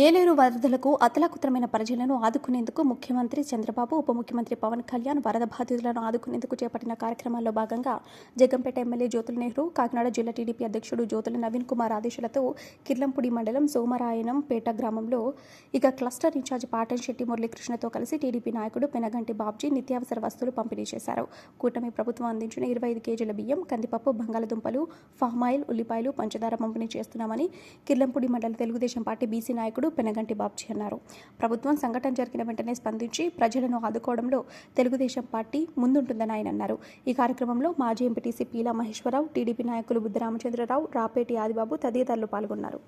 ఏలేరు వరదలకు అతలాకుతలమైన ప్రజలను ఆదుకునేందుకు ముఖ్యమంత్రి చంద్రబాబు, ఉప ముఖ్యమంత్రి పవన్ కళ్యాణ్ వరద బాధితులను ఆదుకునేందుకు చేపట్టిన కార్యక్రమాల్లో భాగంగా జగ్గంపేట ఎమ్మెల్యే జ్యోతుల నెహ్రూ, కాకినాడ జిల్లా టీడీపీ అధ్యక్షుడు జ్యోతుల నవీన్ కుమార్ ఆదేశాలతో కిర్లంపూడి మండలం సోమరాయనం పేట గ్రామంలో క్లస్టర్ ఇన్ఛార్జి పాటంశెట్టి మురళీకృష్ణతో కలిసి టీడీపీ నాయకుడు పెనగంటి బాబ్జీ నిత్యావసర వస్తువులు పంపిణీ చేశారు. కూటమి ప్రభుత్వం అందించిన 25 కేజీల బియ్యం, కందిపప్పు, బంగాళదుంపలు, ఫామాయిల్, ఉల్లిపాయలు, పంచదార పంపిణీ చేస్తున్నామని కిర్లంపూడి మండల తెలుగుదేశం పార్టీ బీసీ నాయకుడు పెనగంటి బాబ్జీ అన్నారు. ప్రభుత్వం సంఘటన జరిగిన వెంటనే స్పందించి ప్రజలను ఆదుకోవడంలో తెలుగుదేశం పార్టీ ముందుంటుందని ఆయన అన్నారు. ఈ కార్యక్రమంలో మాజీ ఎంపీటీసీ పీలా మహేశ్వరరావు, టీడీపీ నాయకులు బుద్ధ రామచంద్రరావు, రాపేటి ఆదిబాబు తదితరులు పాల్గొన్నారు.